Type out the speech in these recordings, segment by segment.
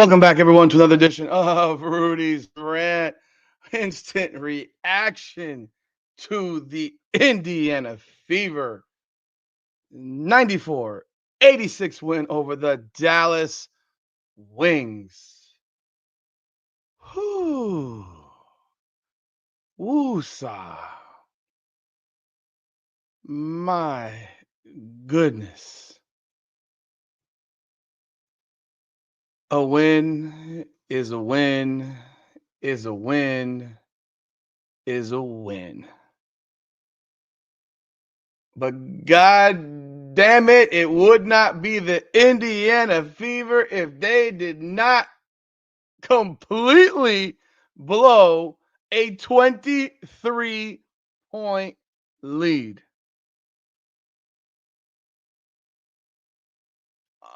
Welcome back, everyone, to another edition of Rudy's Rant. Instant reaction to the Indiana Fever 94-86 win over the Dallas Wings. Whew. Woosah. My goodness. A win is a win is a win is a win. But God damn it, it would not be the Indiana Fever if they did not completely blow a 23-point lead.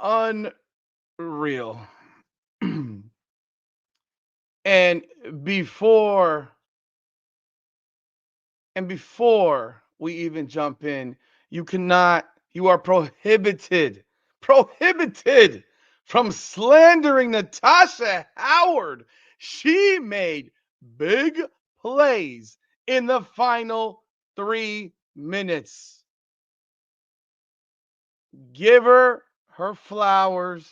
Unreal. and before before we even jump in, you are prohibited from slandering Natasha Howard. She made big plays in the final 3 minutes. Give her flowers.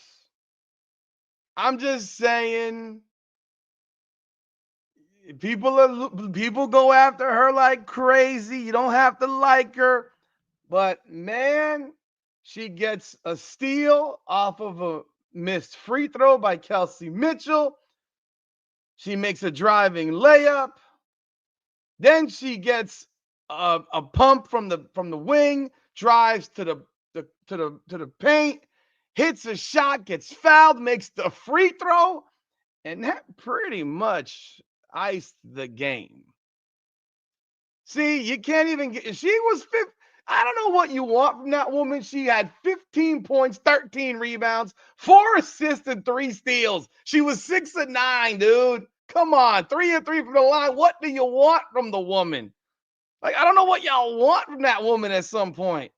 I'm just saying, people go after her like crazy. You don't have to like her, but man, she gets a steal off of a missed free throw by Kelsey Mitchell. She makes a driving layup. Then she gets a pump from the wing, drives to the paint, hits a shot, gets fouled, makes the free throw, and that pretty much iced the game. See, you can't even get. She was fifth. I don't know what you want from that woman. She had 15 points, 13 rebounds, 4 assists, and 3 steals. She was 6 of 9, dude. Come on, 3 of 3 from the line. What do you want from the woman? Like, I don't know what y'all want from that woman at some point.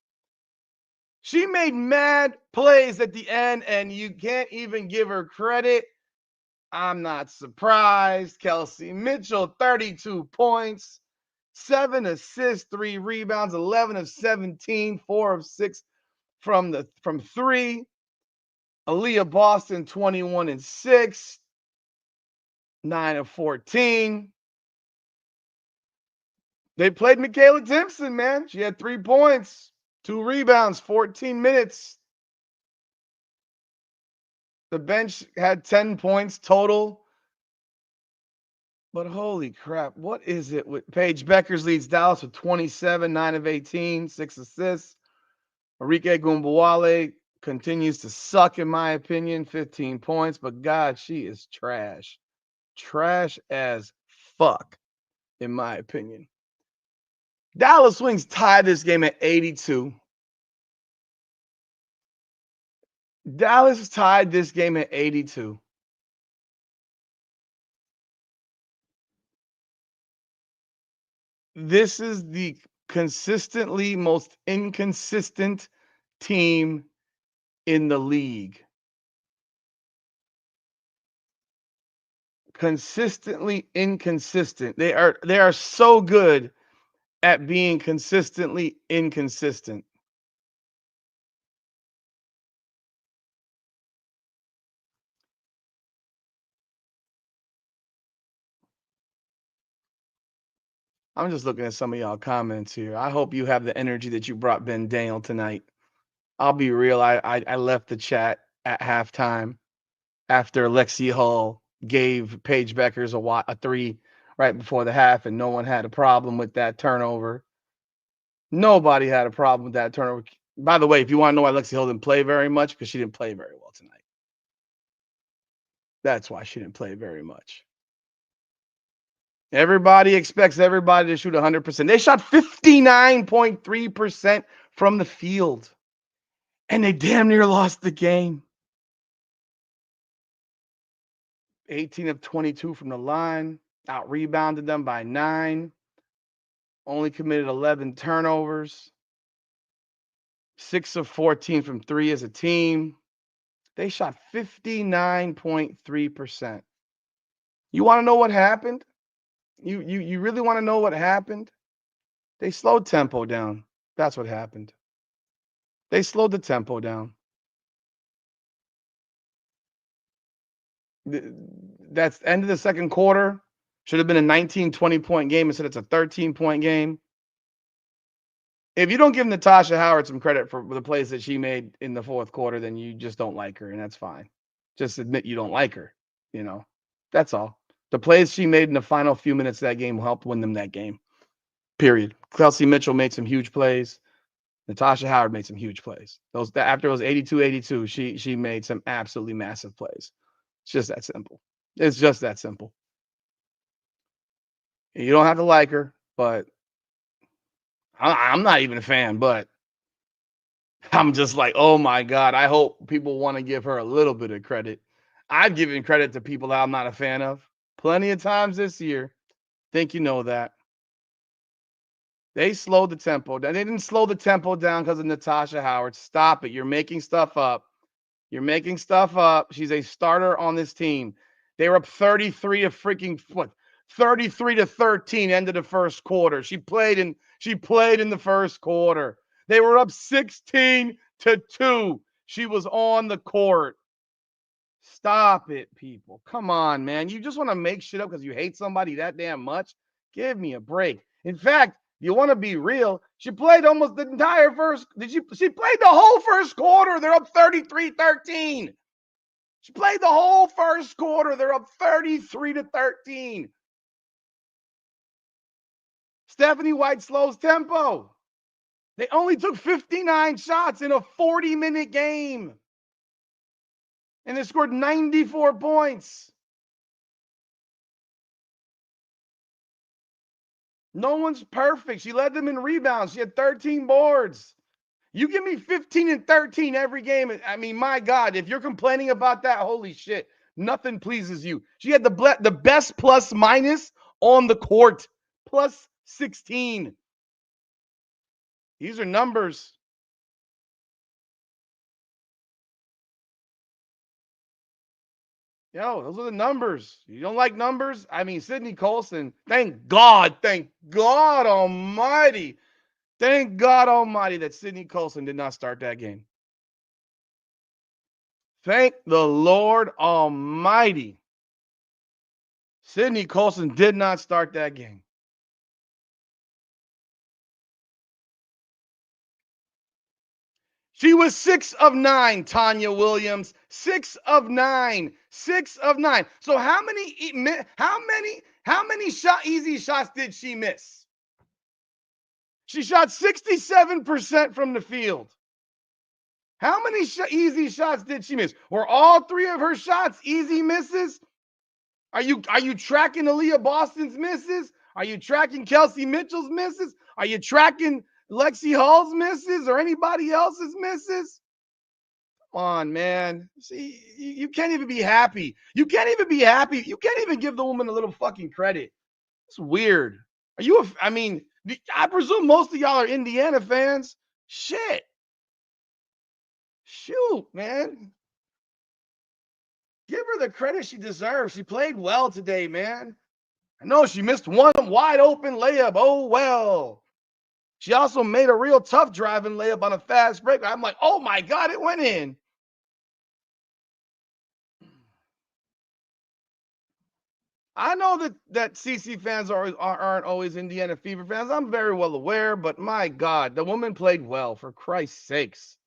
She made mad plays at the end, and you can't even give her credit. I'm not surprised. Kelsey Mitchell, 32 points, 7 assists, 3 rebounds, 11 of 17, 4 of 6 from 3. Aaliyah Boston, 21 and 6, 9 of 14. They played Michaela Timpson, man. She had 3 points, 2 rebounds, 14 minutes. The bench had 10 points total. But holy crap, what is it with Paige Beckers leads Dallas with 27, 9 of 18, 6 assists. Arike Gumbawale continues to suck, in my opinion, 15 points. But God, she is trash. Trash as fuck, in my opinion. Dallas Wings tied this game at 82. Dallas tied this game at 82. This is the consistently most inconsistent team in the league. Consistently inconsistent. They are so good at being consistently inconsistent. I'm just looking at some of y'all comments here. I hope you have the energy that you brought Ben Daniel tonight. I'll be real. I left the chat at halftime after Lexi Hull gave Paige Beckers a 3 right before the half, and no one had a problem with that turnover. Nobody had a problem with that turnover. By the way, if you want to know why Lexi Hull didn't play very much, because she didn't play very well tonight. That's why she didn't play very much. Everybody expects everybody to shoot 100%. They shot 59.3% from the field, and they damn near lost the game. 18 of 22 from the line, out rebounded them by 9, only committed 11 turnovers, 6 of 14 from 3 as a team. They shot 59.3%. You want to know what happened? You really want to know what happened? They slowed tempo down. That's what happened. They slowed the tempo down. That's end of the second quarter. Should have been a 19, 20-point game instead it's a 13-point game. If you don't give Natasha Howard some credit for the plays that she made in the fourth quarter, then you just don't like her, and that's fine. Just admit you don't like her. That's all. The plays she made in the final few minutes of that game helped win them that game. Period. Kelsey Mitchell made some huge plays. Natasha Howard made some huge plays. After it was 82-82, she made some absolutely massive plays. It's just that simple. It's just that simple. You don't have to like her, but I'm not even a fan, but I'm just like, oh my God, I hope people want to give her a little bit of credit. I've given credit to people that I'm not a fan of plenty of times this year. Think you know that. They slowed the tempo down. They didn't slow the tempo down because of Natasha Howard. Stop it. You're making stuff up. You're making stuff up. She's a starter on this team. They were up 33 to 13 end of the first quarter. She played in the first quarter. They were up 16-2. She was on the court. Stop it, people. Come on, man. You just want to make shit up because you hate somebody that damn much? Give me a break. In fact, you want to be real, she played almost the entire first. She played the whole first quarter. They're up 33-13. She played the whole first quarter. They're up 33-13. Stephanie White slows tempo. They only took 59 shots in a 40-minute game. And they scored 94 points. No one's perfect. She led them in rebounds. She had 13 boards. You give me 15 and 13 every game. I mean, my God, if you're complaining about that, holy shit, nothing pleases you. She had the best plus minus on the court, plus 16. These are numbers. Those are the numbers. You don't like numbers? I mean, Sydney Colson, thank God Almighty. Thank God Almighty that Sydney Colson did not start that game. Thank the Lord Almighty. Sydney Colson did not start that game. She was 6 of 9, Tanya Williams. 6 of 9. 6 of 9. So how many easy shots did she miss? She shot 67% from the field. How many easy shots did she miss? Were all 3 of her shots easy misses? Are you tracking Aaliyah Boston's misses? Are you tracking Kelsey Mitchell's misses? Are you tracking Lexi Hall's misses or anybody else's misses? Come on, man. See, you can't even be happy. You can't even be happy. You can't even give the woman a little fucking credit. It's weird. I presume most of y'all are Indiana fans. Shit. Shoot, man. Give her the credit she deserves. She played well today, man. I know she missed one wide open layup. Oh, well. She also made a real tough driving layup on a fast break. I'm like, oh my God, it went in. I know that CC fans aren't always Indiana Fever fans. I'm very well aware, but my God, the woman played well, for Christ's sakes.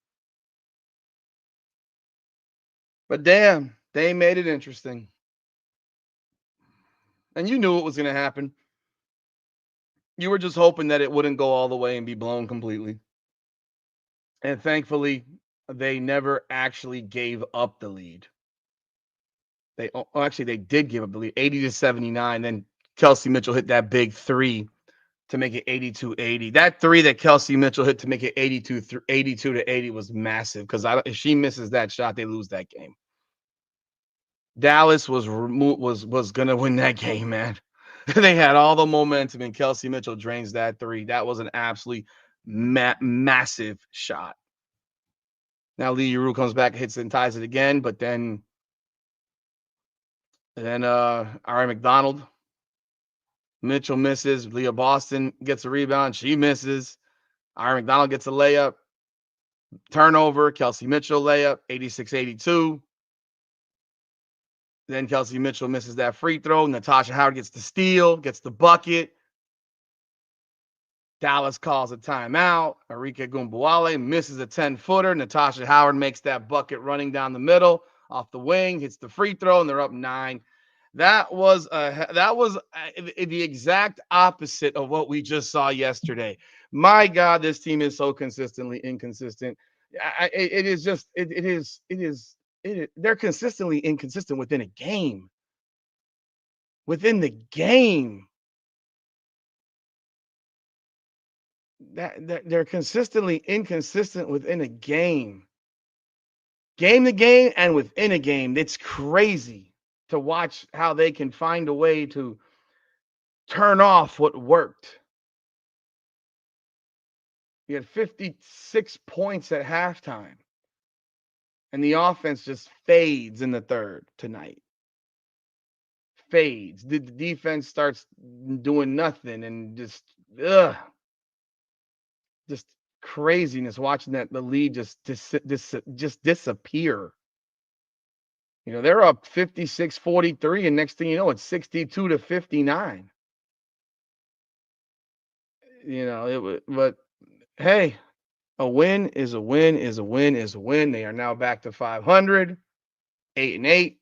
But damn, they made it interesting. And you knew it was going to happen. You were just hoping that it wouldn't go all the way and be blown completely. And thankfully, they never actually gave up the lead. They did give up the lead, 80-79. Then Kelsey Mitchell hit that big 3 to make it 82-80. That 3 that Kelsey Mitchell hit to make it 82-80 was massive, because if she misses that shot, they lose that game. Dallas was going to win that game, man. They had all the momentum, and Kelsey Mitchell drains that 3. That was an absolutely massive shot. Now Lee Rule comes back, hits and ties it again, but then Ari McDonald, Mitchell misses. Leah Boston gets a rebound. She misses. Ari McDonald gets a layup. Turnover. Kelsey Mitchell layup. 86-82. Then Kelsey Mitchell misses that free throw. Natasha Howard gets the steal, gets the bucket. Dallas calls a timeout. Arike Gumbuale misses a 10-footer. Natasha Howard makes that bucket running down the middle off the wing, hits the free throw, and they're up 9. That was the exact opposite of what we just saw yesterday. My God, this team is so consistently inconsistent. They're consistently inconsistent within a game. Within the game, that they're consistently inconsistent within a game to game and within a game. It's crazy to watch how they can find a way to turn off what worked. You had 56 points at halftime, and the offense just fades in the third tonight. Fades. The defense starts doing nothing and just craziness watching the lead just disappear. You know, they're up 56-43, and next thing you know, it's 62-59. You know, but hey, a win is a win is a win is a win. They are now back to 500, 8-8,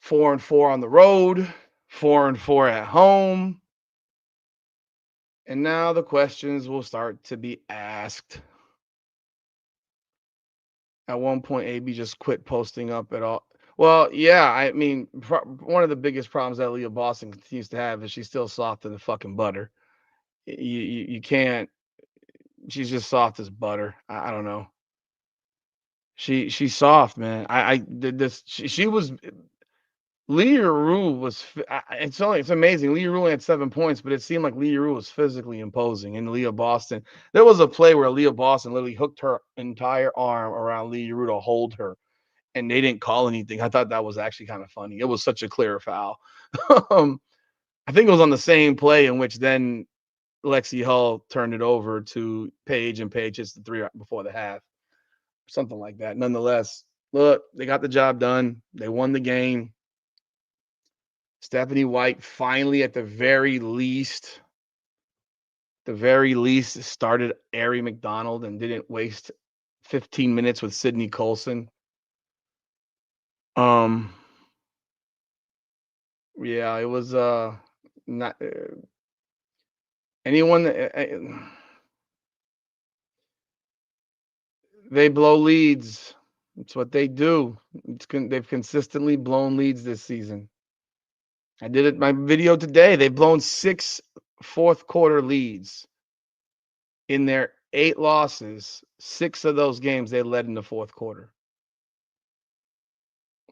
4-4 on the road, 4-4 at home. And now the questions will start to be asked. At one point, AB just quit posting up at all. Well, yeah, I mean, one of the biggest problems that Leah Boston continues to have is she's still soft in the fucking butter. You can't. She's just soft as butter. I don't know. She's soft, man. I did this. She was Leah Rule was. It's amazing. Leah Rule had 7 points, but it seemed like Leah Rule was physically imposing. And Leah Boston, there was a play where Leah Boston literally hooked her entire arm around Leah Rule to hold her, and they didn't call anything. I thought that was actually kind of funny. It was such a clear foul. I think it was on the same play in which then Lexi Hull turned it over to Paige, and Paige hits the 3 before the half, something like that. Nonetheless, look, they got the job done. They won the game. Stephanie White finally, at the very least, started Ari McDonald and didn't waste 15 minutes with Sydney Colson. Yeah, it was not anyone. They blow leads. It's what they do. They've consistently blown leads this season. I did it my video today. They've blown 6 fourth quarter leads. In their 8 losses, 6 of those games they led in the fourth quarter.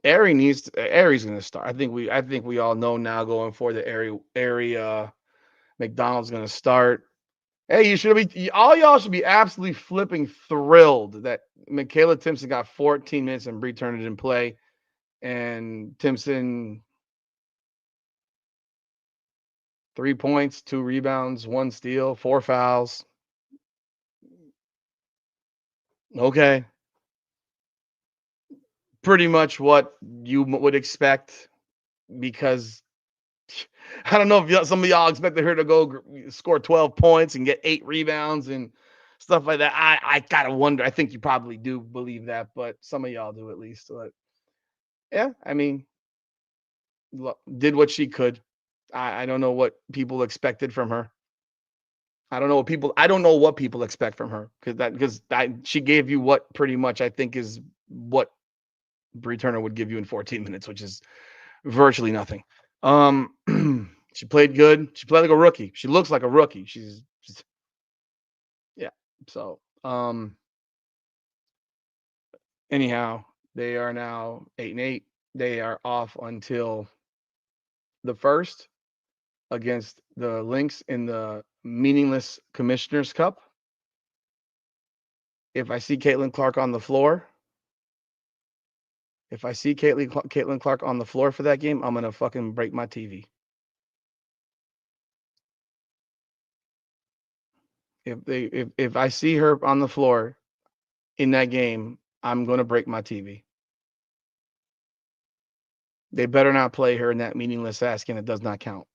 Ari's going to start. I think we all know now going forward that Ari McDonald's going to start. Hey, all y'all should be absolutely flipping thrilled that Michaela Timpson got 14 minutes and Bree Turner didn't play, and Timpson 3 points, 2 rebounds, 1 steal, 4 fouls. Okay. Pretty much what you would expect, because I don't know if some of y'all expected her to go score 12 points and get 8 rebounds and stuff like that. I gotta wonder. I think you probably do believe that, but some of y'all do at least. But yeah, I mean, did what she could. I don't know what people expected from her. I don't know what people expect from her, because she gave you what pretty much I think is what Bree Turner would give you in 14 minutes, which is virtually nothing. She played good. She played like a rookie. She looks like a rookie. She's yeah. So anyhow, they are now 8-8. They are off until the 1st against the Lynx in the meaningless Commissioner's Cup. If I see Caitlin Clark on the floor, if I see Caitlin Clark on the floor for that game, I'm gonna fucking break my TV. If I see her on the floor in that game, I'm gonna break my TV. They better not play her in that meaningless ass game that does not count.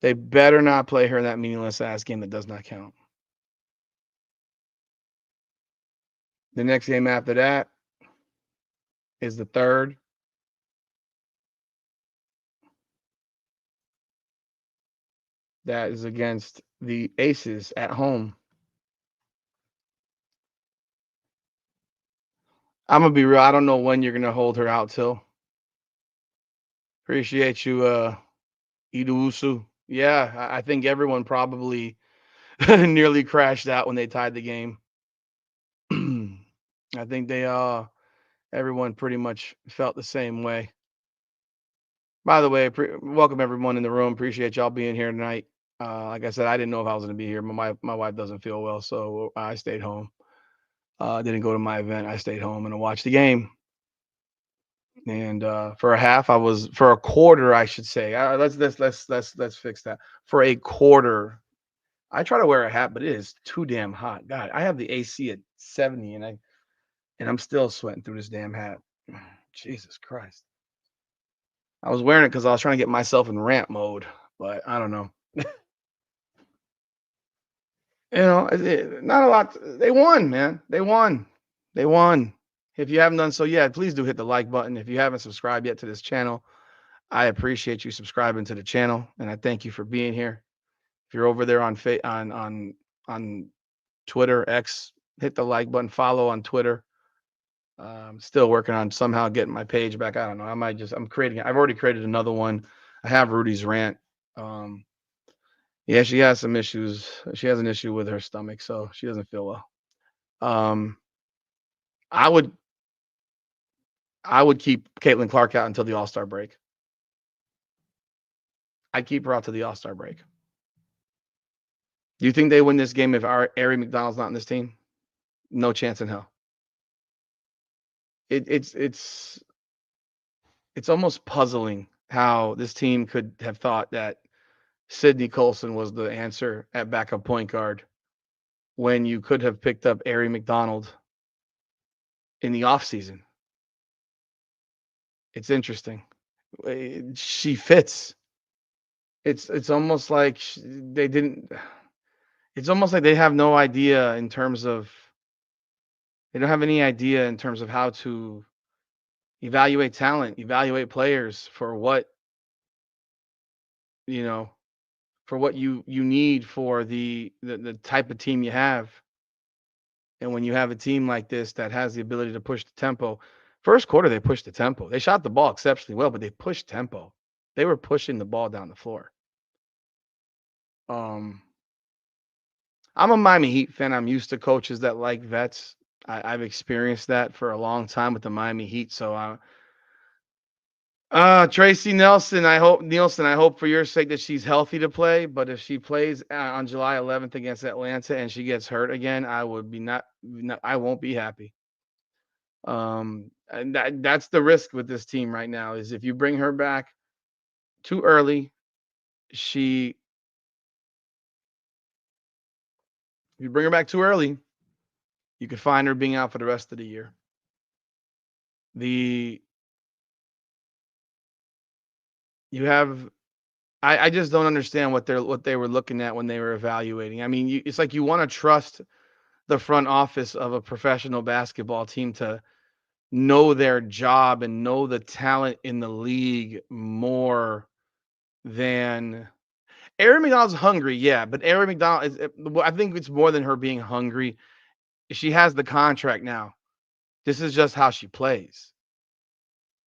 They better not play her in that meaningless ass game that does not count. The next game after that is the third. That is against the Aces at home. I'm gonna be real. I don't know when you're gonna hold her out till. Appreciate you, Iduusu. Yeah, I think everyone probably nearly crashed out when they tied the game. I think everyone pretty much felt the same way. By the way, welcome everyone in the room. Appreciate y'all being here tonight. Like I said, I didn't know if I was going to be here. My wife doesn't feel well, so I stayed home. Didn't go to my event. I stayed home and watched the game. And for a quarter, I should say. Let's fix that. For a quarter, I try to wear a hat, but it is too damn hot. God, I have the AC at 70, and I'm still sweating through this damn hat. Jesus Christ. I was wearing it because I was trying to get myself in rant mode, but I don't know. Not a lot. They won, man. They won. They won. If you haven't done so yet, please do hit the like button. If you haven't subscribed yet to this channel, I appreciate you subscribing to the channel, and I thank you for being here. If you're over there on Twitter, X, hit the like button. Follow on Twitter. I'm still working on somehow getting my page back. I don't know. I'm already created another one. I have Rudy's rant. Yeah, she has some issues. She has an issue with her stomach, so she doesn't feel well. I would keep Caitlin Clark out until the All-Star break. I'd keep her out to the All-Star break. Do you think they win this game if Aari McDonald's not on this team? No chance in hell. It's almost puzzling how this team could have thought that Sydney Colson was the answer at backup point guard when you could have picked up Aari McDonald in the offseason. It's interesting. She fits. It's almost like they didn't. It's almost like they have no idea in terms of. They don't have any idea in terms of how to evaluate talent, evaluate players for what for what you need for the type of team you have. And when you have a team like this that has the ability to push the tempo, first quarter they pushed the tempo. They shot the ball exceptionally well, but they pushed tempo. They were pushing the ball down the floor. I'm a Miami Heat fan. I'm used to coaches that like vets. I've experienced that for a long time with the Miami Heat. So Tracy Nielsen, I hope for your sake that she's healthy to play. But if she plays on July 11th against Atlanta and she gets hurt again, I would be I won't be happy. And that's the risk with this team right now is if you bring her back too early, if you bring her back too early, you could find her being out for the rest of the year. I just don't understand what they were looking at when they were evaluating. I mean, it's like you want to trust the front office of a professional basketball team to know their job and know the talent in the league more than Aari McDonald's hungry, yeah, but Aari McDonald I think it's more than her being hungry. She has the contract now. This is just how she plays.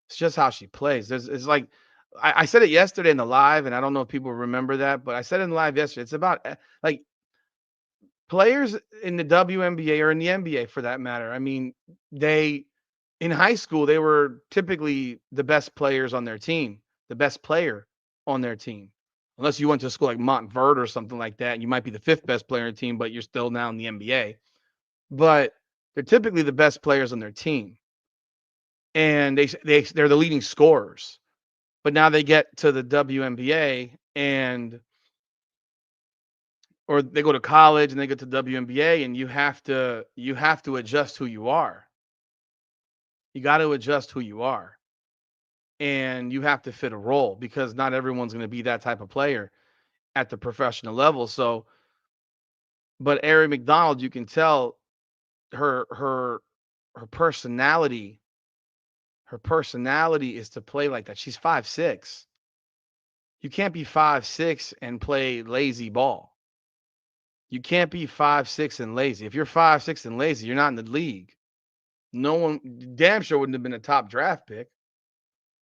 It's just how she plays. It's like I said it yesterday in the live, and I don't know if people remember that, but I said it in the live yesterday. It's about like players in the WNBA or in the NBA for that matter. I mean, in high school, they were typically the best players on their team, the best player on their team. Unless you went to a school like Montverde or something like that, and you might be the fifth best player on the team, but you're still now in the NBA. but they're typically the best players on their team, and they're the leading scorers. But now they get to the WNBA and or they go to college and they get to WNBA, and you have to adjust who you are. You got to adjust who you are, and you have to fit a role because not everyone's going to be that type of player at the professional level. So, but Ari McDonald, you can tell her her her personality. Her personality is to play like that. She's 5'6". You can't be 5'6" and play lazy ball. You can't be 5'6" and lazy. If you're 5'6" and lazy, you're not in the league. No one, damn sure wouldn't have been a top draft pick.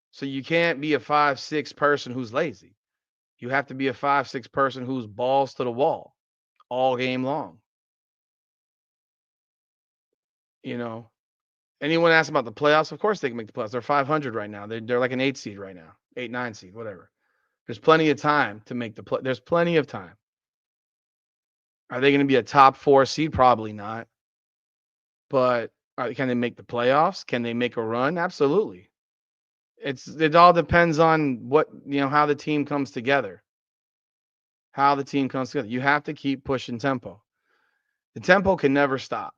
So you can't be a 5'6" person who's lazy. You have to be a 5'6" person who's balls to the wall all game long. You know, anyone asks about the playoffs, of course they can make the playoffs. They're 500 right now. They're like an 8 seed right now, 8, 9 seed, whatever. There's plenty of time to make the play. There's plenty of time. Are they going to be a top 4 seed? Probably not. But can they make the playoffs? Can they make a run? Absolutely. It all depends on how the team comes together. How the team comes together. You have to keep pushing tempo. The tempo can never stop.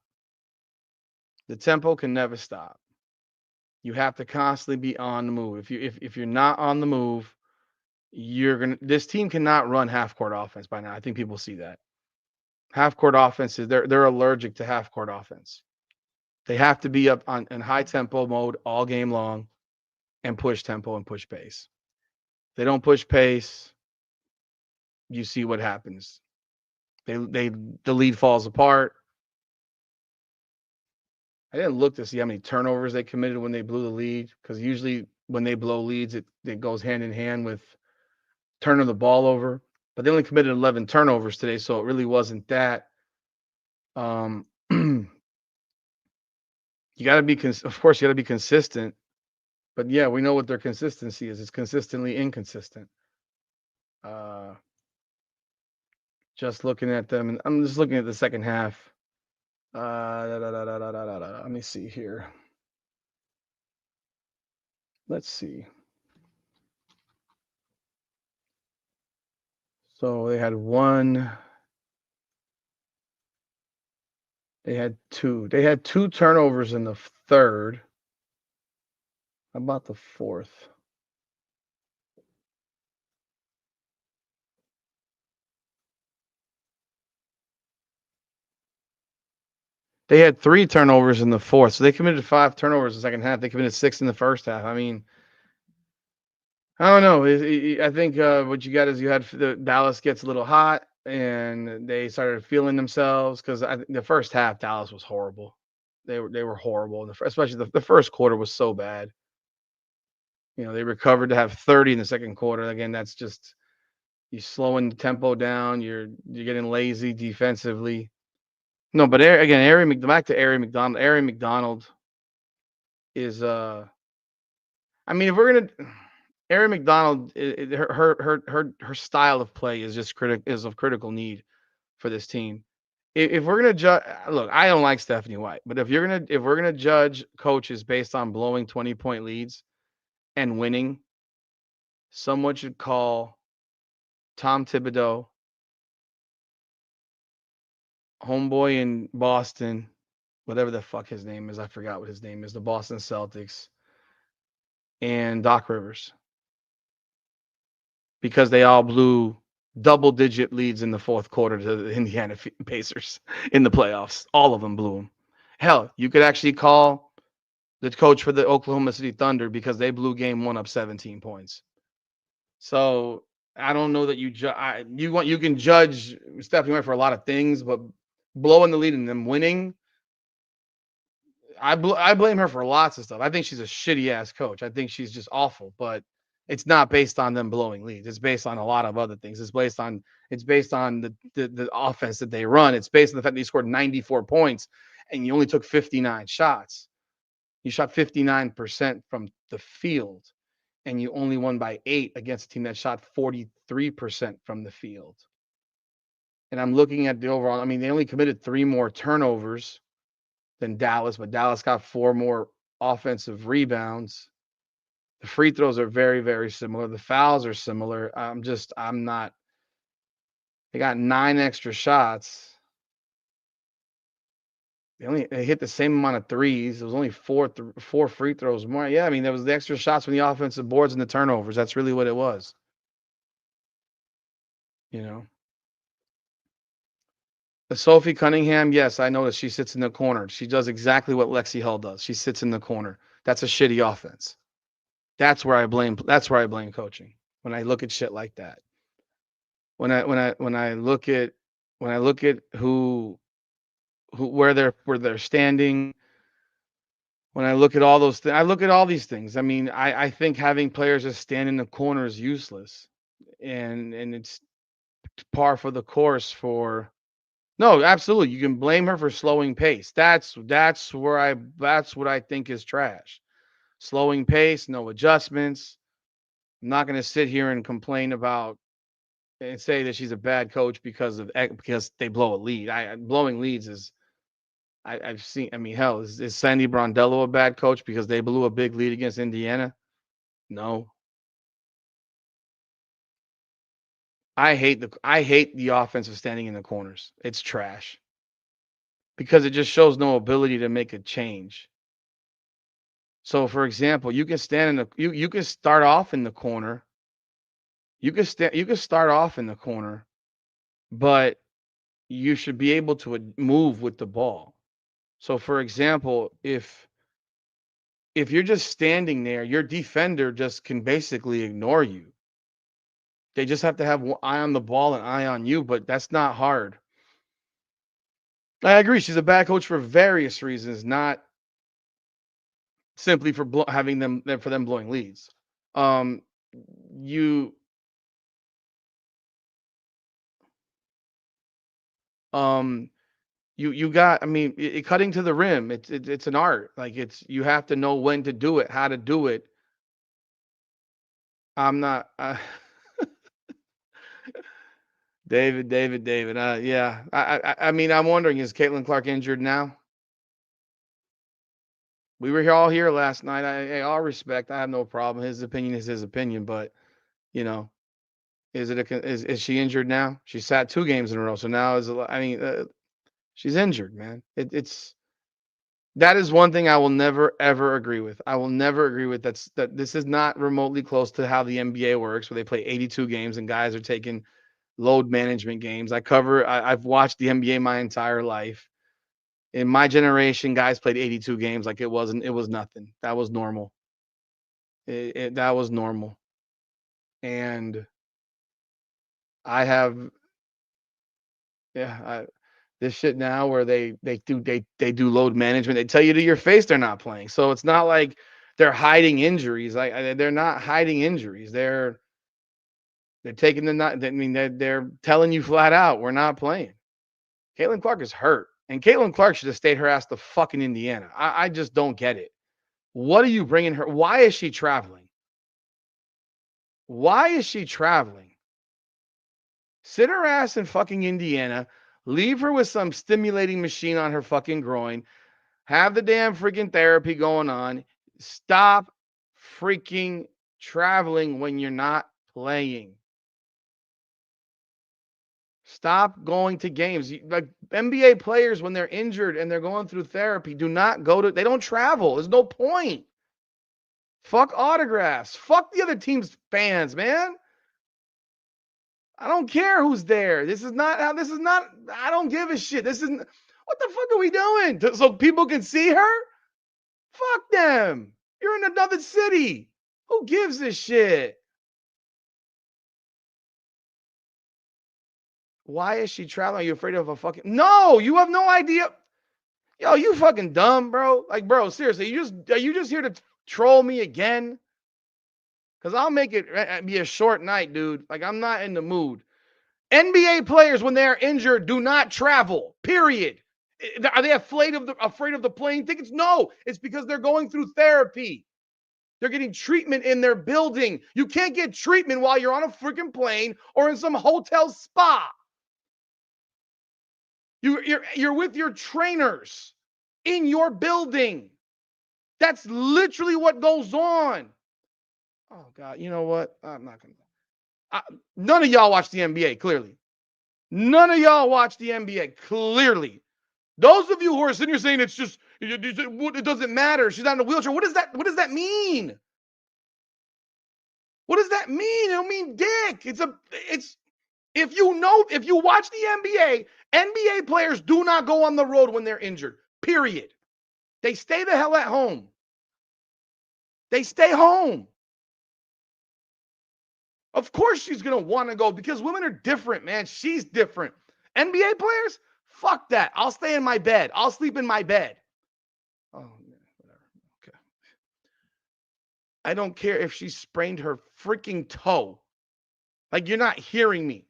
The tempo can never stop. You have to constantly be on the move. If you're not on the move, this team cannot run half court offense by now. I think people see that. Half court offenses, they're allergic to half court offense. They have to be up in high tempo mode all game long and push tempo and push pace. If they don't push pace, you see what happens. The lead falls apart. I didn't look to see how many turnovers they committed when they blew the lead, because usually when they blow leads, it goes hand in hand with turning the ball over. But they only committed 11 turnovers today, so it really wasn't that. You got to be, of course, you got to be consistent. But yeah, we know what their consistency is. It's consistently inconsistent. Just looking at them, and I'm just looking at the second half. Let me see here. Let's see. So they had one. They had two. They had 2 turnovers in the third. How about the fourth? They had 3 turnovers in the fourth. So they committed 5 turnovers in the second half. They committed 6 in the first half. I mean, I don't know. I think what you got is you had Dallas gets a little hot and they started feeling themselves, because I think the first half Dallas was horrible. They were horrible, especially the first quarter was so bad. They recovered to have 30 in the second quarter. Again, that's just you slowing the tempo down. You're getting lazy defensively. No, but again, back to Ari McDonald. Ari McDonald is I mean, if we're gonna Ari McDonald, her style of play is just of critical need for this team. If we're gonna judge, look, I don't like Stephanie White, but if we're gonna judge coaches based on blowing 20-point leads and winning, someone should call Tom Thibodeau, homeboy in Boston, whatever the fuck his name is. I forgot what his name is. The Boston Celtics and Doc Rivers, because they all blew double-digit leads in the fourth quarter to the Indiana Pacers in the playoffs. All of them blew them. Hell, you could actually call the coach for the Oklahoma City Thunder, because they blew game 1 up 17 points. So I don't know that you can judge Stephanie White for a lot of things, but blowing the lead and them winning, I blame her for lots of stuff. I think she's a shitty ass coach. I think she's just awful, but it's not based on them blowing leads. It's based on a lot of other things. It's based on the offense that they run. It's based on the fact that you scored 94 points and you only took 59 shots. You shot 59% from the field, and you only won by 8 against a team that shot 43% from the field. And I'm looking at the overall. I mean, they only committed 3 more turnovers than Dallas, but Dallas got 4 more offensive rebounds. The free throws are very, very similar. The fouls are similar. I'm not. They got 9 extra shots. They hit the same amount of threes. It was only 4 free throws more. Yeah, I mean, there was the extra shots from the offensive boards and the turnovers. That's really what it was. You know. The Sophie Cunningham, yes, I noticed she sits in the corner. She does exactly what Lexi Hull does. She sits in the corner. That's a shitty offense. That's where I blame coaching. When I look at shit like that. When I look at who where they're standing, when I look at all those things, I look at all these things. I mean, I think having players just stand in the corner is useless. And it's par for the course for no, absolutely. You can blame her for slowing pace. That's what I think is trash. Slowing pace, no adjustments. I'm not going to sit here and complain about and say that she's a bad coach because they blow a lead. Blowing leads is I've seen. I mean, hell, is Sandy Brondello a bad coach because they blew a big lead against Indiana? No. I hate the offensive standing in the corners. It's trash because it just shows no ability to make a change. So, for example, you can stand in the you can start off in the corner. You can start off in the corner, but you should be able to move with the ball. So, for example, if you're just standing there, your defender just can basically ignore you. They just have to have one eye on the ball and eye on you, but that's not hard. I agree. She's a bad coach for various reasons, not simply for having them blowing leads. Um, you um you got. I mean, cutting to the rim. It's an art. Like you have to know when to do it, how to do it. I'm not. David. Yeah. I mean, I'm wondering, is Caitlin Clark injured now? We were all here last night. All respect. I have no problem. His opinion is his opinion, but you know, is she injured now? She sat 2 games in a row, so now I mean, she's injured, man. That is one thing I will never ever agree with. I will never agree with that. This is not remotely close to how the NBA works, where they play 82 games and guys are taking load management games. I've watched the NBA my entire life. In my generation, guys played 82 games like it was nothing. That was normal. That was normal. And I have, yeah, this shit now where they do load management. They tell you to your face they're not playing. So it's not like they're hiding injuries. Like they're not hiding injuries. They're taking the not. I mean, they're telling you flat out we're not playing. Caitlin Clark is hurt, and Caitlin Clark should have stayed her ass to fucking Indiana. I just don't get it. What are you bringing her? Why is she traveling? Why is she traveling? Sit her ass in fucking Indiana. Leave her with some stimulating machine on her fucking groin. Have the damn freaking therapy going on. Stop freaking traveling when you're not playing. Stop going to games. Like NBA players, when they're injured and they're going through therapy, do not go to, they don't travel. There's no point. Fuck autographs. Fuck the other team's fans, man. I don't care who's there. I don't give a shit. What the fuck are we doing? So people can see her? Fuck them. You're in another city. Who gives a shit? Why is she traveling? Are you afraid of a fucking? No, you have no idea. Yo, you fucking dumb, bro. Like, bro, seriously, are you just here to troll me again? Because I'll make it be a short night, dude. Like, I'm not in the mood. NBA players, when they're injured, do not travel. Period. Are they afraid of the plane tickets? No, it's because they're going through therapy. They're getting treatment in their building. You can't get treatment while you're on a freaking plane or in some hotel spa. You're with your trainers. in your building. That's literally what goes on. Oh, God. You know what? I'm not going to. None of y'all watch the NBA, clearly. None of y'all watch the NBA, clearly. Those of you who are sitting here saying it's just, it doesn't matter. She's not in a wheelchair. What does that mean? What does that mean? It don't mean dick. If you watch the NBA players do not go on the road when they're injured. Period. They stay the hell at home. They stay home. Of course she's going to want to go because women are different, man. She's different. NBA players, fuck that. I'll stay in my bed. I'll sleep in my bed. Oh, man, whatever. Okay. I don't care if she sprained her freaking toe. Like, you're not hearing me.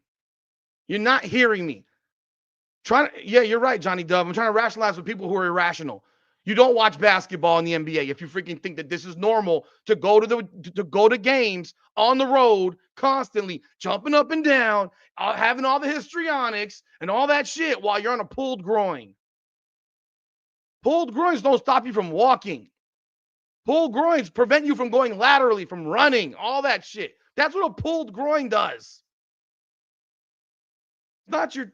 You're not hearing me. Yeah, you're right, Johnny Dove. I'm trying to rationalize with people who are irrational. You don't watch basketball in the NBA if you freaking think that this is normal to go to games on the road constantly, jumping up and down, having all the histrionics and all that shit while you're on a pulled groin. Pulled groins don't stop you from walking. Pulled groins prevent you from going laterally, from running, all that shit. That's what a pulled groin does. It's not your.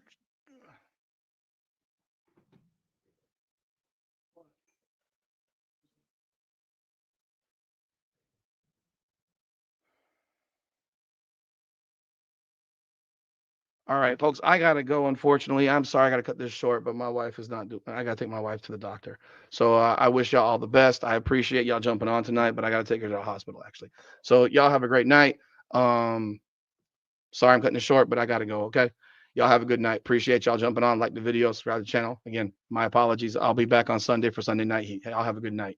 All right, folks, I gotta go. Unfortunately, I'm sorry, I gotta cut this short, but my wife is not doing. I gotta take my wife to the doctor. So I wish y'all all the best. I appreciate y'all jumping on tonight, but I gotta take her to the hospital actually. So y'all have a great night. Sorry I'm cutting it short, but I gotta go. Okay, y'all have a good night. Appreciate y'all jumping on. Like the video, subscribe to the channel. Again, my apologies. I'll be back on Sunday for Sunday Night Heat. Hey, I'll have a good night.